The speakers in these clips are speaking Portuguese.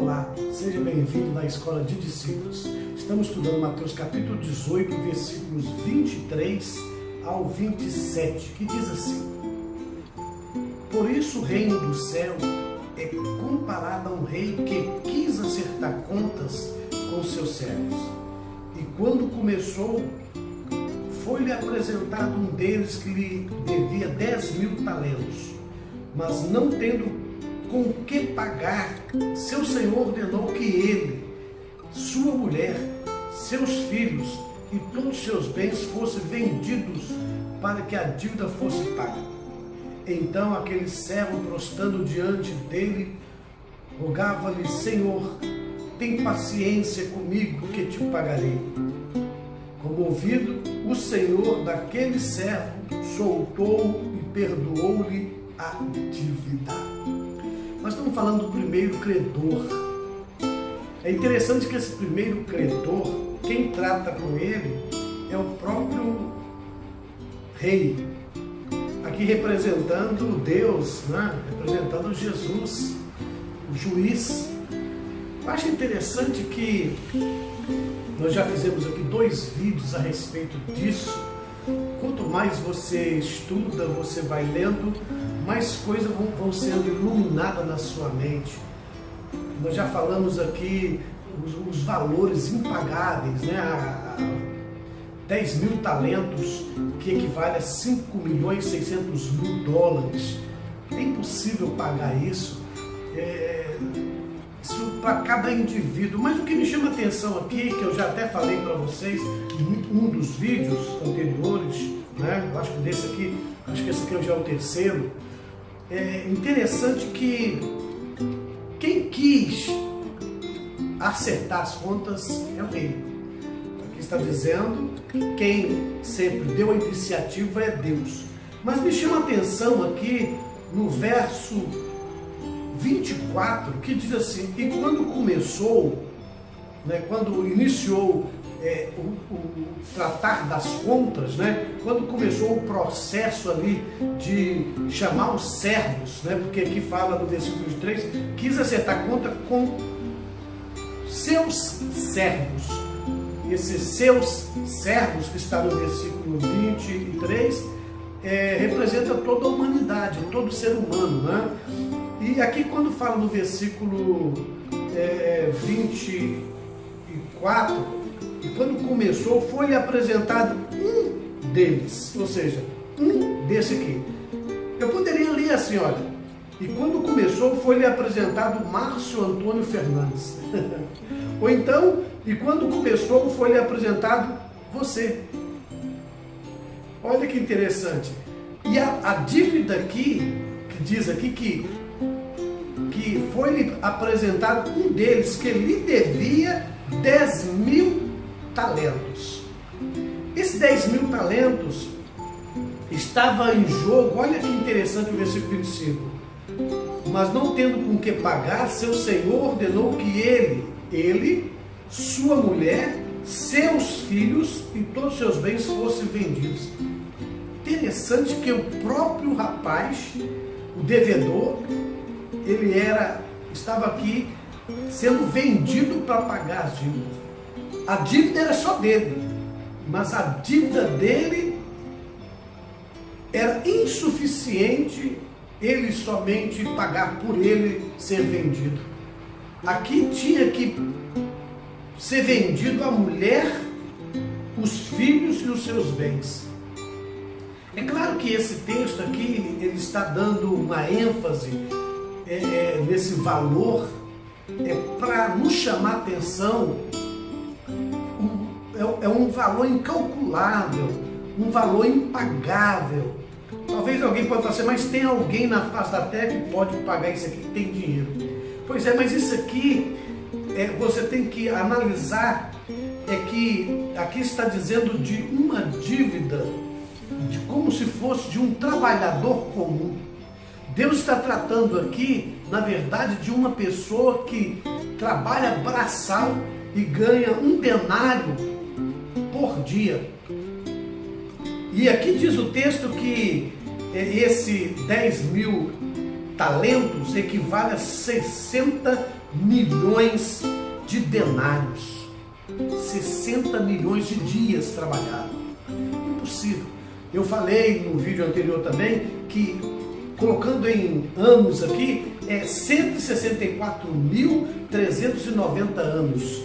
Olá, seja bem-vindo na Escola de Discípulos. Estamos estudando Mateus capítulo 18, versículos 23 ao 27, que diz assim: Por isso o reino do céu é comparado a um rei que quis acertar contas com seus servos. E quando começou, foi-lhe apresentado um deles que lhe devia 10.000 talentos. Mas não tendo com que pagar, seu senhor ordenou que ele, sua mulher, seus filhos e todos seus bens fossem vendidos para que a dívida fosse paga. Então aquele servo, prostrando diante dele, rogava-lhe: Senhor, tem paciência comigo que te pagarei. Comovido, o senhor daquele servo soltou e perdoou-lhe a dívida. Nós estamos falando do primeiro credor. É interessante que esse primeiro credor, quem trata com ele é o próprio rei, aqui representando Deus, né? Representando Jesus, o juiz. Eu acho interessante que nós já fizemos aqui 2 vídeos a respeito disso. Quanto mais você estuda, você vai lendo, mais coisas vão sendo iluminadas na sua mente. Nós já falamos aqui os valores impagáveis, né? 10.000 talentos, que equivale a 5.600.000 dólares. É impossível pagar isso. Isso para cada indivíduo. Mas o que me chama a atenção aqui, que eu já até falei para vocês em um dos vídeos anteriores, né? Eu acho que esse aqui já é o terceiro. É interessante que quem quis acertar as contas é o rei. Aqui está dizendo que quem sempre deu a iniciativa é Deus. Mas me chama a atenção aqui no verso 24, que diz assim: e quando começou, né, quando iniciou o tratar das contas, né, quando começou o processo ali de chamar os servos, né, porque aqui fala no versículo 23, quis acertar conta com seus servos. Esses seus servos, que está no versículo 23, representa toda a humanidade, todo ser humano, né? E aqui quando fala no versículo 24, e quando começou, foi-lhe apresentado um deles, ou seja, um desse aqui. Eu poderia ler assim, olha: e quando começou, foi-lhe apresentado Márcio Antônio Fernandes. Ou então, e quando começou, foi-lhe apresentado você. Olha que interessante. E a dívida aqui, que diz aqui que foi-lhe apresentado um deles que lhe devia 10.000 talentos. Esses 10.000 talentos estava em jogo. Olha que interessante o versículo 25. Mas não tendo com que pagar, seu senhor ordenou que ele, sua mulher, seus filhos e todos os seus bens fossem vendidos. Interessante que o próprio rapaz, o devedor, ele estava aqui sendo vendido para pagar as dívidas. A dívida era só dele, mas a dívida dele era insuficiente ele somente pagar por ele ser vendido. Aqui tinha que ser vendido a mulher, os filhos e os seus bens. É claro que esse texto aqui ele está dando uma ênfase nesse valor, para nos chamar a atenção. É um valor incalculável, um valor impagável. Talvez alguém possa falar assim: mas tem alguém na face da terra que pode pagar isso aqui, que tem dinheiro? Pois é, mas isso aqui você tem que analisar, que aqui está dizendo de uma dívida, de como se fosse de um trabalhador comum. Deus está tratando aqui, na verdade, de uma pessoa que trabalha braçal e ganha um denário por dia. E aqui diz o texto que esse 10.000 talentos equivale a 60 milhões de denários, 60 milhões de dias trabalhados. Impossível. Eu falei no vídeo anterior também que, colocando em anos aqui, é 164.390 anos.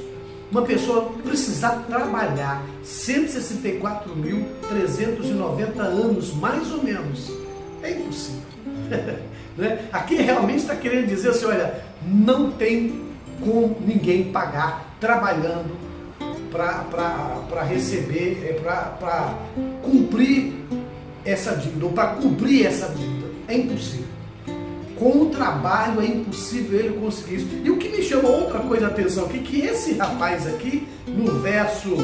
Uma pessoa precisar trabalhar 164.390 anos, mais ou menos. É impossível. Né? Aqui realmente está querendo dizer assim, olha, não tem como ninguém pagar trabalhando para receber, para cumprir essa dívida, ou para cobrir essa dívida. É impossível. Com o trabalho é impossível ele conseguir isso. E o que me chama outra coisa a atenção aqui, que esse rapaz aqui, no verso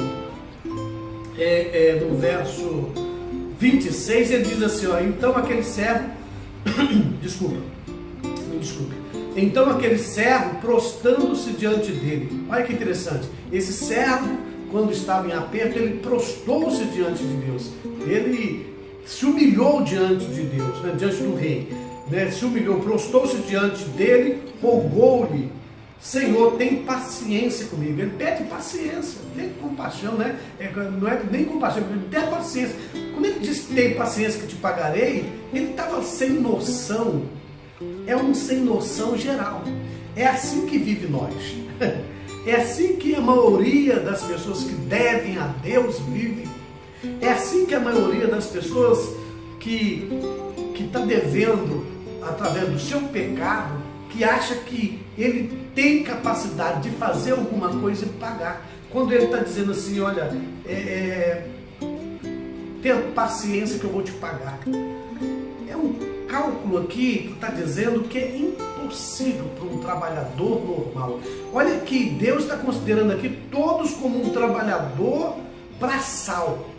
26, ele diz assim, ó, então aquele servo, desculpe, então aquele servo, prostrando-se diante dele. Olha que interessante, esse servo, quando estava em aperto, ele prostou-se diante de Deus, ele se humilhou diante de Deus, né, diante do rei, né, se humilhou, prostou-se diante dele, rogou-lhe, Senhor, tem paciência comigo. Ele pede paciência, tem compaixão, né? Não é nem compaixão, ele pede paciência. Quando ele diz que tem paciência que te pagarei, ele estava sem noção. É um sem noção geral. É assim que vive nós. É assim que a maioria das pessoas que devem a Deus vive. É assim que a maioria das pessoas que está devendo através do seu pecado, que acha que ele tem capacidade de fazer alguma coisa e pagar. Quando ele está dizendo assim, olha, tenha paciência que eu vou te pagar. É um cálculo aqui que está dizendo que é impossível para um trabalhador normal. Olha que Deus está considerando aqui todos como um trabalhador braçal.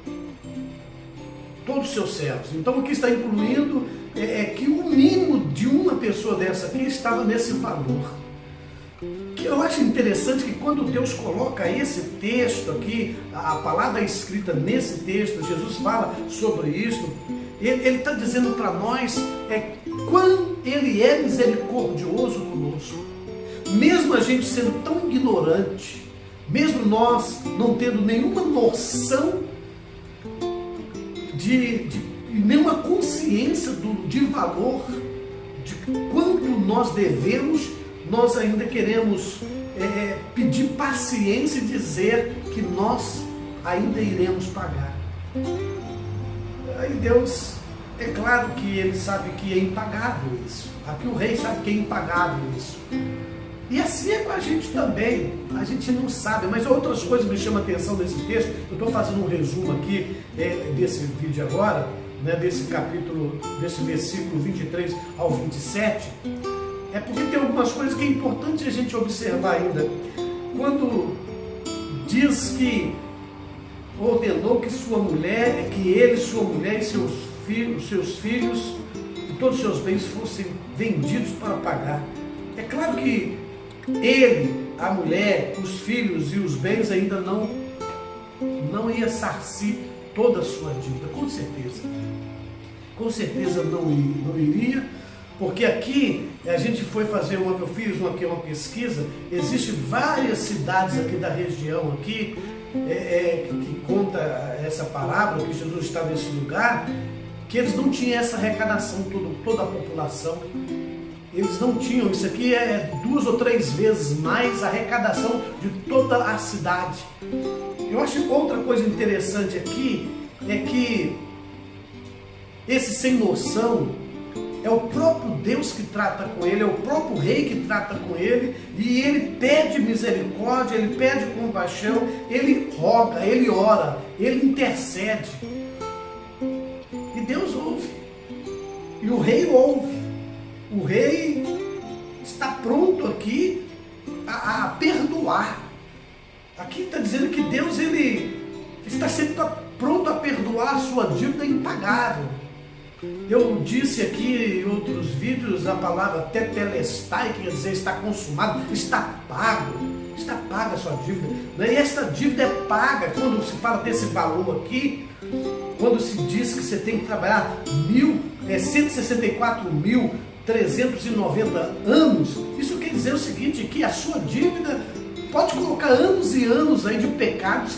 Todos os seus servos. Então o que está incluindo é que o mínimo de uma pessoa dessa aqui estava nesse valor. Que eu acho interessante que quando Deus coloca esse texto aqui, a palavra escrita nesse texto, Jesus fala sobre isso, ele está dizendo para nós quão ele é misericordioso conosco. Mesmo a gente sendo tão ignorante, mesmo nós não tendo nenhuma noção de nenhuma consciência de valor, de quanto nós devemos, nós ainda queremos pedir paciência e dizer que nós ainda iremos pagar. Aí Deus, é claro que ele sabe que é impagável isso. Aqui o rei sabe que é impagável isso. E assim é com a gente também. A gente não sabe, mas outras coisas me chamam a atenção nesse texto. Eu estou fazendo um resumo aqui desse vídeo agora, né, desse capítulo, desse versículo 23 ao 27. É porque tem algumas coisas que é importante a gente observar ainda. Quando diz que ordenou que ele, sua mulher e seus filhos e todos os seus bens fossem vendidos para pagar. É claro que ele, a mulher, os filhos e os bens ainda não ia sarcir toda a sua dívida, com certeza. Com certeza não iria, porque aqui a gente foi fazer eu fiz uma pesquisa, existem várias cidades aqui da região aqui, que conta essa parábola, que Jesus está nesse lugar, que eles não tinham essa arrecadação, toda a população. Eles não tinham, isso aqui é 2 ou 3 vezes mais a arrecadação de toda a cidade. Eu acho outra coisa interessante aqui, é que esse sem noção é o próprio Deus que trata com ele, é o próprio rei que trata com ele, e ele pede misericórdia, ele pede compaixão, ele roga, ele ora, ele intercede. E Deus ouve. E o rei ouve. O rei está pronto aqui a perdoar. Aqui está dizendo que Deus ele está sempre pronto a perdoar a sua dívida impagável. Eu disse aqui em outros vídeos a palavra tetelestai, que quer dizer está consumado, está paga a sua dívida. E essa dívida é paga quando se fala desse valor aqui, quando se diz que você tem que trabalhar 164.000 390 anos, isso quer dizer o seguinte, que a sua dívida pode colocar anos e anos aí de pecados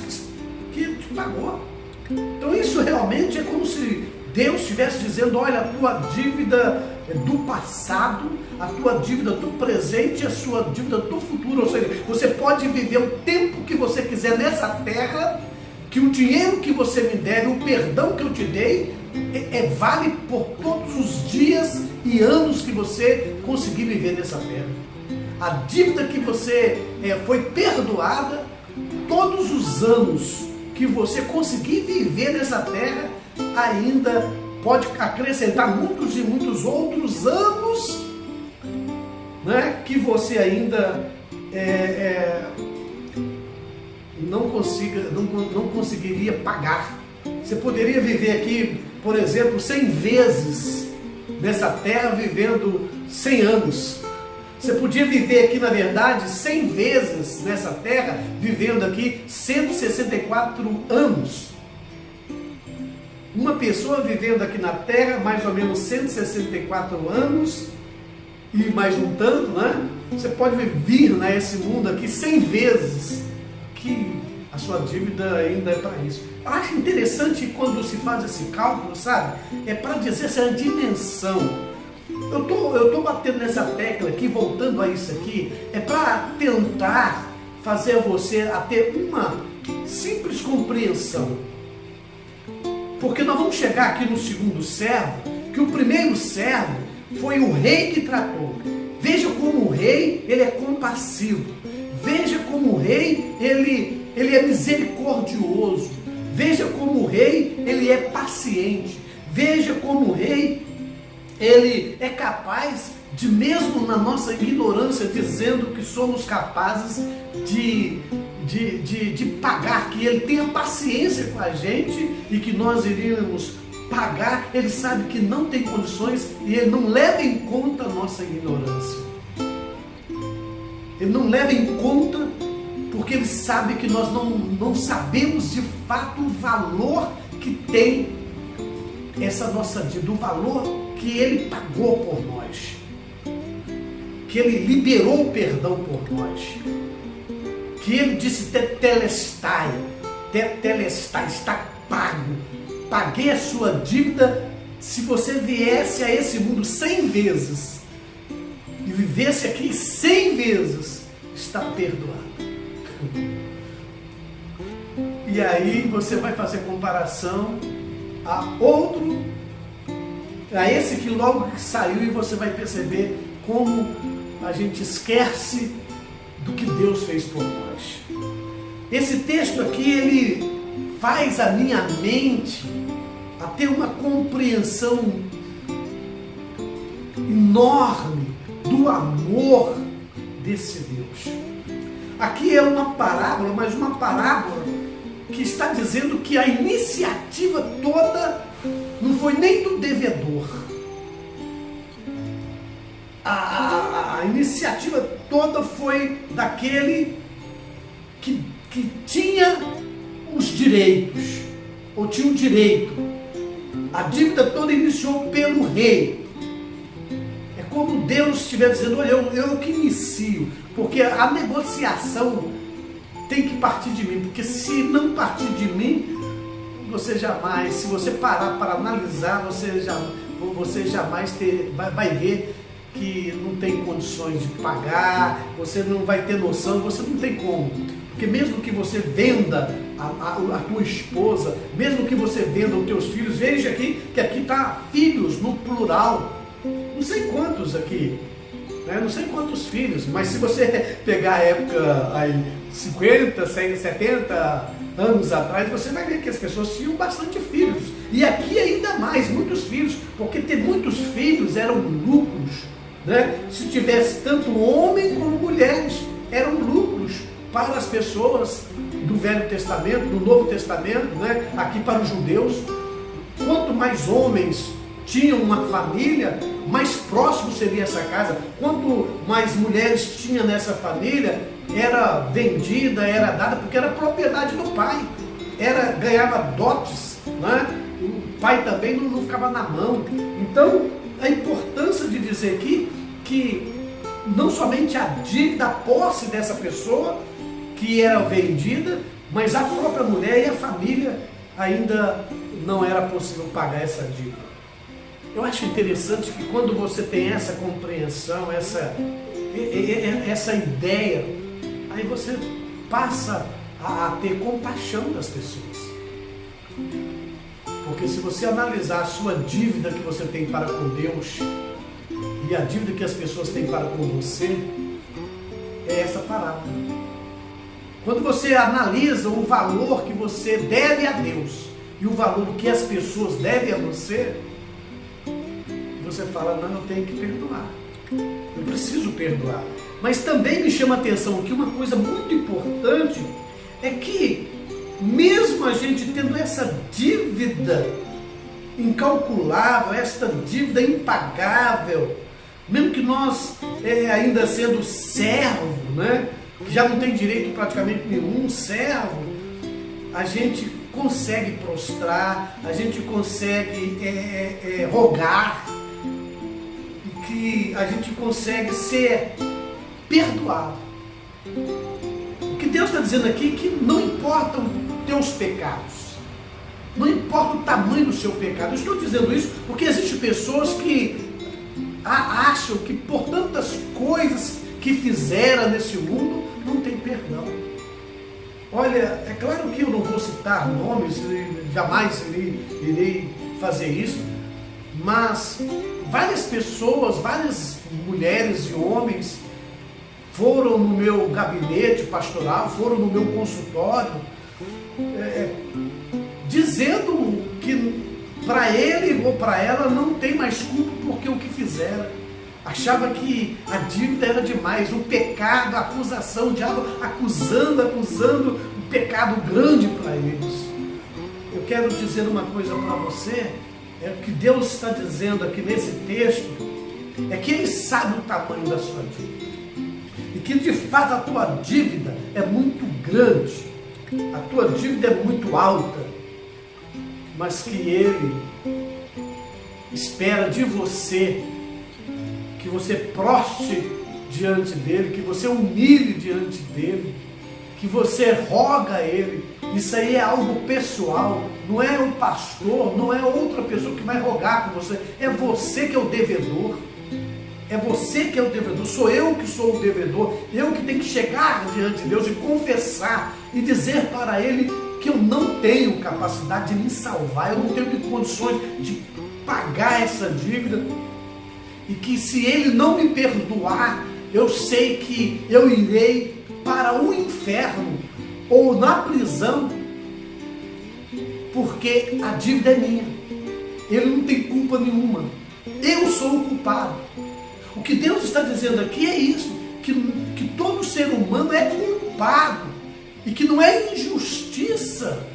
que te pagou. Então isso realmente é como se Deus estivesse dizendo, olha, a tua dívida do passado, a tua dívida do presente e a sua dívida do futuro. Ou seja, você pode viver o tempo que você quiser nessa terra, que o dinheiro que você me der, o perdão que eu te dei, vale por todos os dias e anos que você conseguir viver nessa terra. A dívida que você foi perdoada, todos os anos que você conseguir viver nessa terra, ainda pode acrescentar muitos e muitos outros anos, né, que você ainda não conseguiria pagar. Você poderia viver aqui, por exemplo, 100 vezes nessa terra, vivendo 100 anos. Você podia viver aqui, na verdade, 100 vezes nessa terra, vivendo aqui 164 anos. Uma pessoa vivendo aqui na terra, mais ou menos 164 anos, e mais um tanto, né? Você pode vir nesse mundo aqui 100 vezes, que a sua dívida ainda é para isso. Eu acho interessante quando se faz esse cálculo, sabe? É para dizer essa dimensão. Eu tô batendo nessa tecla aqui, voltando a isso aqui, é para tentar fazer você a ter uma simples compreensão. Porque nós vamos chegar aqui no segundo servo, que o primeiro servo foi o rei que tratou. Veja como o rei, ele é compassivo. Veja como o rei, ele é misericordioso. Veja como o rei, ele é paciente. Veja como o rei, ele é capaz de, mesmo na nossa ignorância, dizendo que somos capazes de pagar, que ele tenha paciência com a gente e que nós iríamos pagar. Ele sabe que não tem condições e ele não leva em conta a nossa ignorância. Ele não leva em conta porque ele sabe que nós não sabemos de fato o valor que tem essa nossa dívida, o valor que ele pagou por nós, que ele liberou o perdão por nós, que ele disse tetelestai, está pago, paguei a sua dívida. Se você viesse a esse mundo 100 vezes e vivesse aqui 100 vezes, está perdoado. E aí você vai fazer comparação a esse que logo que saiu, e você vai perceber como a gente esquece do que Deus fez por nós. Esse texto aqui, ele faz a minha mente a ter uma compreensão enorme do amor desse Deus. Aqui é uma parábola, mas uma parábola que está dizendo que a iniciativa toda não foi nem do devedor. A iniciativa toda foi daquele que tinha os direitos, ou tinha um direito. A dívida toda iniciou pelo rei. É como Deus estiver dizendo, olha, eu que inicio, porque a negociação tem que partir de mim, porque se não partir de mim, você jamais, se você parar para analisar, você jamais vai ver que não tem condições de pagar, você não vai ter noção, você não tem como. Porque mesmo que você venda a tua esposa, mesmo que você venda os teus filhos, veja aqui que aqui está filhos no plural, não sei quantos aqui, né? Não sei quantos filhos, mas se você pegar a época aí, 50, 70 anos atrás, você vai ver que as pessoas tinham bastante filhos. E aqui ainda mais, muitos filhos, porque ter muitos filhos eram lucros, né? Se tivesse tanto homem como mulheres, eram lucros para as pessoas do Velho Testamento, do Novo Testamento, né? Aqui para os judeus. Quanto mais homens tinham uma família, mais próximo seria essa casa. Quanto mais mulheres tinha nessa família, era vendida, era dada, porque era propriedade do pai, ganhava dotes, né? O pai também não ficava na mão. Então a importância de dizer aqui que não somente a dívida, a posse dessa pessoa que era vendida, mas a própria mulher e a família ainda não era possível pagar essa dívida. Eu acho interessante que quando você tem essa compreensão, essa ideia, aí você passa a ter compaixão das pessoas. Porque se você analisar a sua dívida que você tem para com Deus e a dívida que as pessoas têm para com você, é essa parada. Quando você analisa o valor que você deve a Deus e o valor que as pessoas devem a você, você fala, não, eu tenho que perdoar. Eu preciso perdoar. Mas também me chama a atenção que uma coisa muito importante é que mesmo a gente tendo essa dívida incalculável, esta dívida impagável, mesmo que nós ainda sendo servo, né, que já não tem direito praticamente nenhum, servo, a gente consegue prostrar, a gente consegue rogar, e que a gente consegue ser perdoado. O que Deus está dizendo aqui é que não importam teus pecados, não importa o tamanho do seu pecado. Eu estou dizendo isso porque existem pessoas que acham que por tantas coisas que fizeram nesse mundo não tem perdão. Olha, é claro que eu não vou citar nomes, jamais irei fazer isso, mas várias pessoas, várias mulheres e homens foram no meu gabinete pastoral, foram no meu consultório, dizendo que para ele ou para ela não tem mais culpa porque o que fizeram. Achava que a dívida era demais, o pecado, a acusação, o diabo acusando um pecado grande para eles. Eu quero dizer uma coisa para você, é o que Deus está dizendo aqui nesse texto, é que Ele sabe o tamanho da sua dívida. E que de fato a tua dívida é muito grande, a tua dívida é muito alta, mas que Ele espera de você que você proste diante dele, que você humilhe diante dele, que você roga a ele. Isso aí é algo pessoal, não é o pastor, não é outra pessoa que vai rogar por você, é você que é o devedor. É você que é o devedor, sou eu que sou o devedor, eu que tenho que chegar diante de Deus e confessar e dizer para Ele que eu não tenho capacidade de me salvar, eu não tenho condições de pagar essa dívida, e que se Ele não me perdoar, eu sei que eu irei para o inferno ou na prisão, porque a dívida é minha, Ele não tem culpa nenhuma, eu sou o culpado. O que Deus está dizendo aqui é isso, que todo ser humano é culpado e que não é injustiça.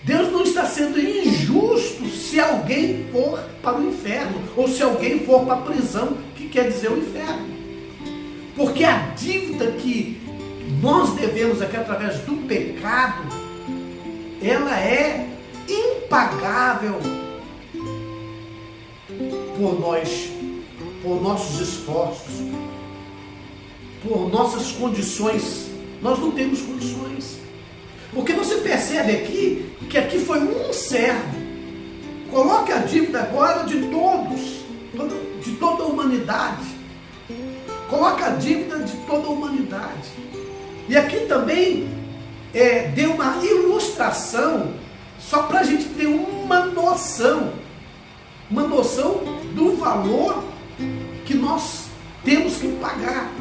Deus não está sendo injusto se alguém for para o inferno ou se alguém for para a prisão, que quer dizer o inferno. Porque a dívida que nós devemos aqui através do pecado, ela é impagável por nós, por nossos esforços, por nossas condições. Nós não temos condições. Porque você percebe aqui que aqui foi um servo. Coloque a dívida agora de todos, de toda a humanidade. Coloque a dívida de toda a humanidade. E aqui também deu uma ilustração, só para a gente ter uma noção do valor que nós temos que pagar.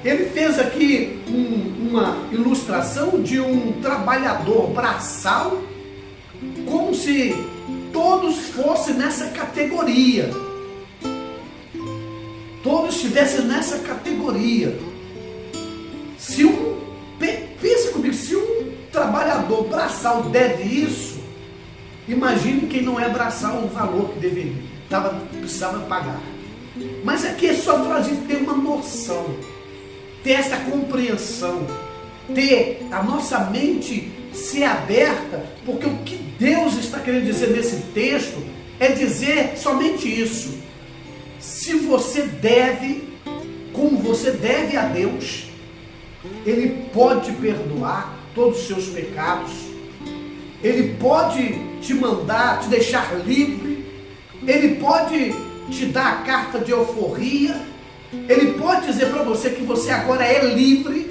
Ele fez aqui uma ilustração de um trabalhador braçal, como se todos fossem nessa categoria. Todos estivessem nessa categoria. Pensa comigo, se um trabalhador braçal deve isso, imagine quem não é braçal o valor que precisava pagar. Mas aqui é só para a gente ter uma noção, ter essa compreensão, ter a nossa mente ser aberta, porque o que Deus está querendo dizer nesse texto é dizer somente isso, se você deve, como você deve a Deus, Ele pode perdoar todos os seus pecados, Ele pode te mandar, te deixar livre, Ele pode te dar a carta de euforia, Ele pode dizer para você que você agora é livre.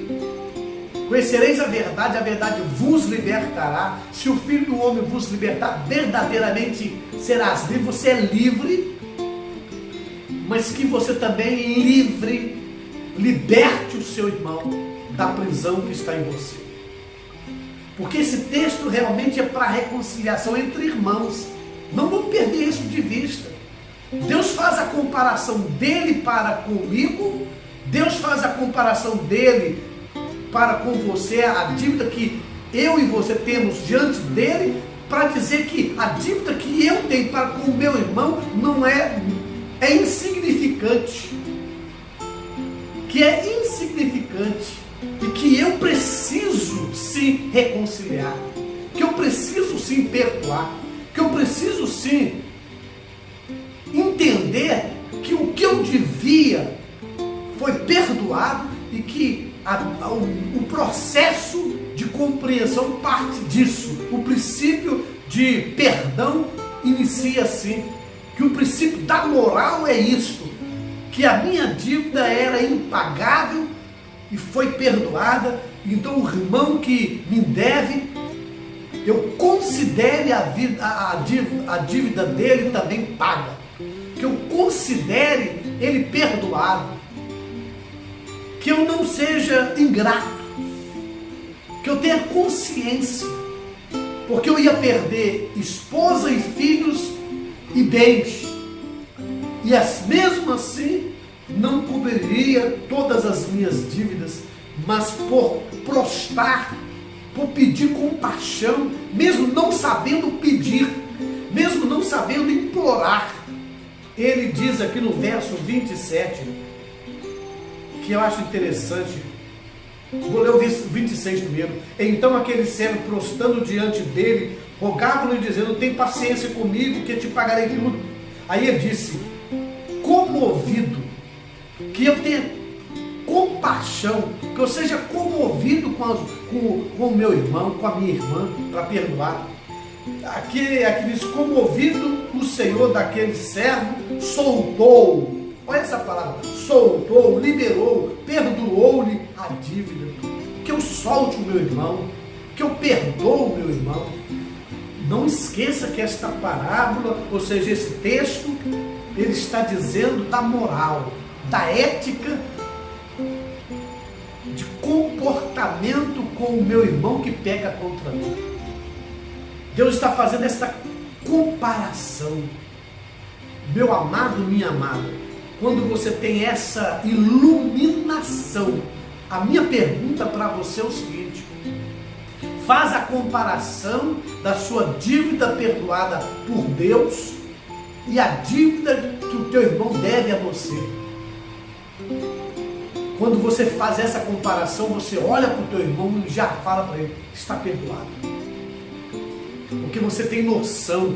Conhecereis a verdade vos libertará. Se o Filho do Homem vos libertar, verdadeiramente serás livre. Você é livre, mas que você também liberte o seu irmão da prisão que está em você. Porque esse texto realmente é para reconciliação entre irmãos. Não vamos perder isso de vista. Deus faz a comparação dele para comigo, Deus faz a comparação dele para com você, a dívida que eu e você temos diante dele, para dizer que a dívida que eu tenho para com o meu irmão não é insignificante, que é insignificante e que eu preciso sim reconciliar, que eu preciso sim perdoar, que eu preciso sim entender que o que eu devia foi perdoado e que o processo de compreensão parte disso. O princípio de perdão inicia assim, que o princípio da moral é isto, que a minha dívida era impagável e foi perdoada, então o irmão que me deve, eu considere a dívida dele também paga, que eu considere ele perdoado, que eu não seja ingrato, que eu tenha consciência, porque eu ia perder esposa e filhos e bens, e mesmo assim não cobriria todas as minhas dívidas, mas por prostrar, por pedir compaixão, mesmo não sabendo pedir, mesmo não sabendo implorar. Ele diz aqui no verso 27, que eu acho interessante, vou ler o verso 26 primeiro. Então aquele servo, prostrando diante dele, rogava-lhe dizendo: tem paciência comigo, que eu te pagarei tudo. Aí ele disse, comovido, que eu tenha compaixão, que eu seja comovido com o meu irmão, com a minha irmã, para perdoar. Aqui diz, comovido o Senhor daquele servo, soltou. Olha essa palavra, soltou, liberou, perdoou-lhe a dívida. Que eu solte o meu irmão, que eu perdoo o meu irmão. Não esqueça que esta parábola, ou seja, esse texto, ele está dizendo da moral, da ética, de comportamento com o meu irmão que peca contra mim. Deus está fazendo essa comparação. Meu amado, minha amada, quando você tem essa iluminação, a minha pergunta para você é o seguinte: faz a comparação da sua dívida perdoada por Deus e a dívida que o teu irmão deve a você. Quando você faz essa comparação, você olha para o teu irmão e já fala para ele: está perdoado. Porque você tem noção,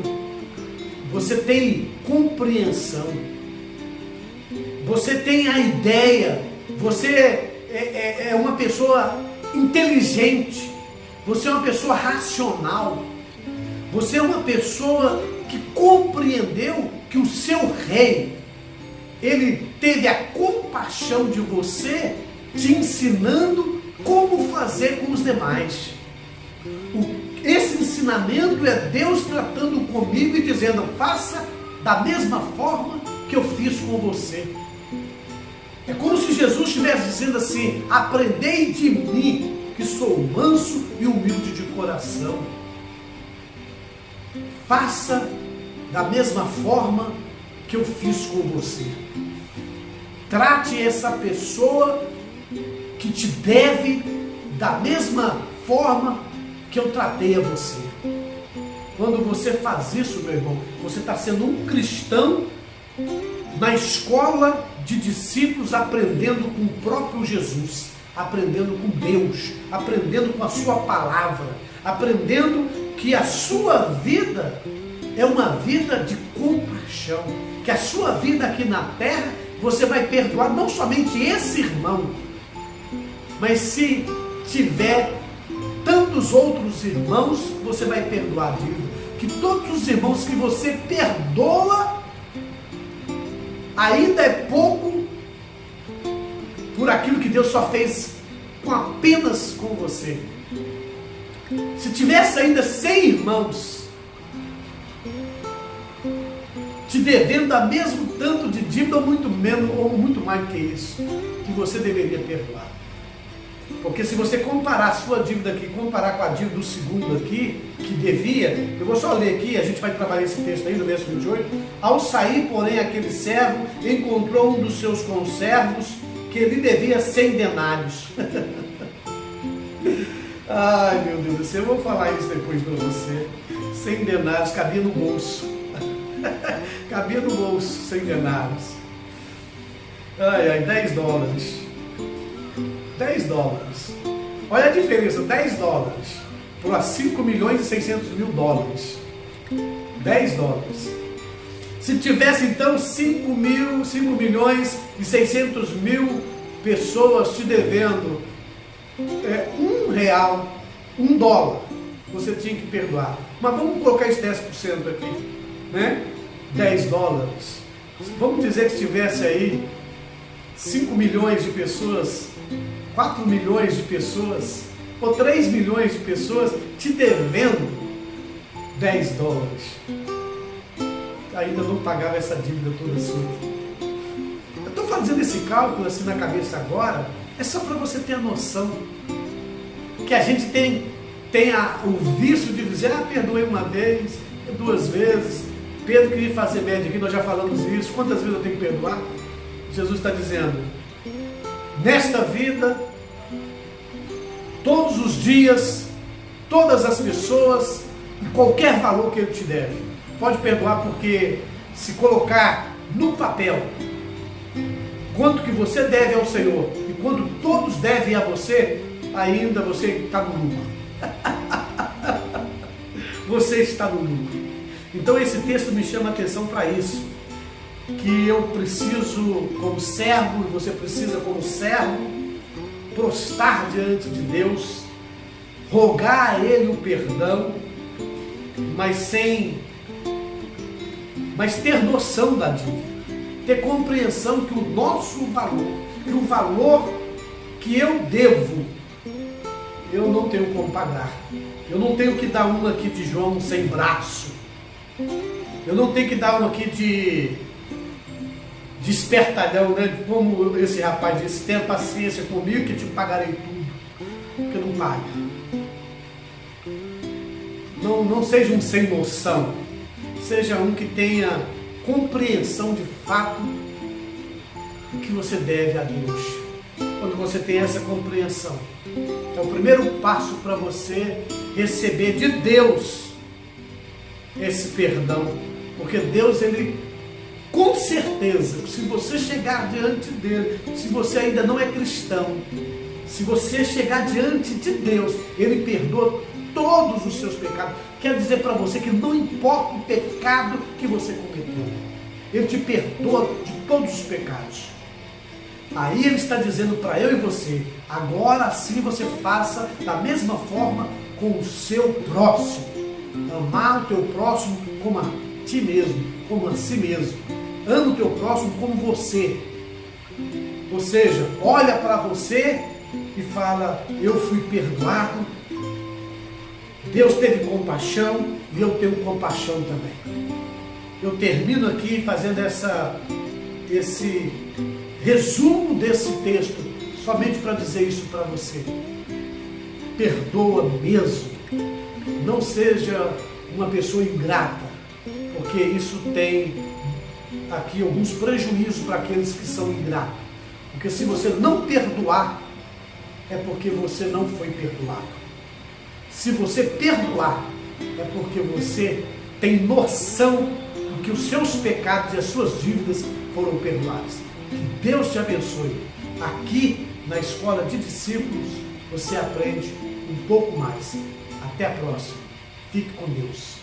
você tem compreensão, você tem a ideia, você é uma pessoa inteligente, você é uma pessoa racional, você é uma pessoa que compreendeu que o seu rei, ele teve a compaixão de você, te ensinando como fazer com os demais. Esse ensinamento é Deus tratando comigo e dizendo: faça da mesma forma que eu fiz com você. É como se Jesus estivesse dizendo assim: aprendei de mim, que sou manso e humilde de coração. Faça da mesma forma que eu fiz com você. Trate essa pessoa que te deve da mesma forma que eu tratei a você. Quando você faz isso, meu irmão, você está sendo um cristão na escola de discípulos, aprendendo com o próprio Jesus, aprendendo com Deus, aprendendo com a sua palavra, aprendendo que a sua vida é uma vida de compaixão, que a sua vida aqui na terra, você vai perdoar não somente esse irmão, mas se tiver tantos outros irmãos, você vai perdoar a dívida. Que todos os irmãos que você perdoa, ainda é pouco por aquilo que Deus só fez apenas com você. Se tivesse ainda 100 irmãos te devendo a mesmo tanto de dívida, ou muito menos, ou muito mais que isso, que você deveria perdoar. Porque se você comparar a sua dívida aqui, comparar com a dívida do segundo aqui, que devia, eu vou só ler aqui, a gente vai trabalhar esse texto aí no verso 28. Ao sair, porém, aquele servo encontrou um dos seus conservos que lhe devia 100 denários. Ai, meu Deus do céu, eu vou falar isso depois para você. 100 denários, cabia no bolso. Cabia no bolso, 100 denários. Ai, ai, 10 dólares. 10 dólares. Olha a diferença, 10 dólares para 5 milhões e 600 mil dólares. 10 dólares. Se tivesse então 5 milhões e 600 mil pessoas te devendo R$1, $1, você tinha que perdoar. Mas vamos colocar esse 10% aqui, né? 10 dólares. Vamos dizer que tivesse aí 5 milhões de pessoas, 4 milhões de pessoas, ou 3 milhões de pessoas te devendo 10 dólares. Ainda não pagava essa dívida toda sua. Eu estou fazendo esse cálculo assim na cabeça agora, é só para você ter a noção que a gente tem o vício de dizer, perdoei uma vez, 2 vezes. Pedro queria fazer média aqui, nós já falamos isso. Quantas vezes eu tenho que perdoar? Jesus está dizendo, nesta vida, todos os dias, todas as pessoas, e qualquer valor que ele te deve, pode perdoar, porque se colocar no papel quanto que você deve ao Senhor e quanto todos devem a você, ainda você está no lucro. Você está no lucro. Então esse texto me chama a atenção para isso, que eu preciso como servo, e você precisa como servo, prostrar diante de Deus, rogar a Ele o perdão, mas ter noção da dívida, ter compreensão que o nosso valor, que o valor que eu devo, eu não tenho como pagar. Eu não tenho que dar uma aqui de João sem braço. Eu não tenho que dar uma aqui de espertalhão, né? Como esse rapaz disse, tenha paciência comigo que te pagarei tudo. Porque não paga. Não seja um sem noção. Seja um que tenha compreensão de fato do que você deve a Deus. Quando você tem essa compreensão, é o primeiro passo para você receber de Deus esse perdão. Porque Deus, Ele, com certeza, se você chegar diante dele, se você ainda não é cristão, se você chegar diante de Deus, Ele perdoa todos os seus pecados. Quer dizer para você que não importa o pecado que você cometeu, Ele te perdoa de todos os pecados. Aí Ele está dizendo para eu e você, agora sim você faça da mesma forma com o seu próximo. Amar o teu próximo como a ti mesmo, como a si mesmo. Ama o teu próximo como você. Ou seja, olha para você e fala, eu fui perdoado, Deus teve compaixão e eu tenho compaixão também. Eu termino aqui fazendo esse resumo desse texto, somente para dizer isso para você. Perdoa mesmo. Não seja uma pessoa ingrata, porque isso tem aqui alguns prejuízos para aqueles que são ingratos. Porque se você não perdoar, é porque você não foi perdoado. Se você perdoar, é porque você tem noção de que os seus pecados e as suas dívidas foram perdoadas. Que Deus te abençoe. Aqui na Escola de Discípulos você aprende um pouco mais. Até a próxima. Fique com Deus.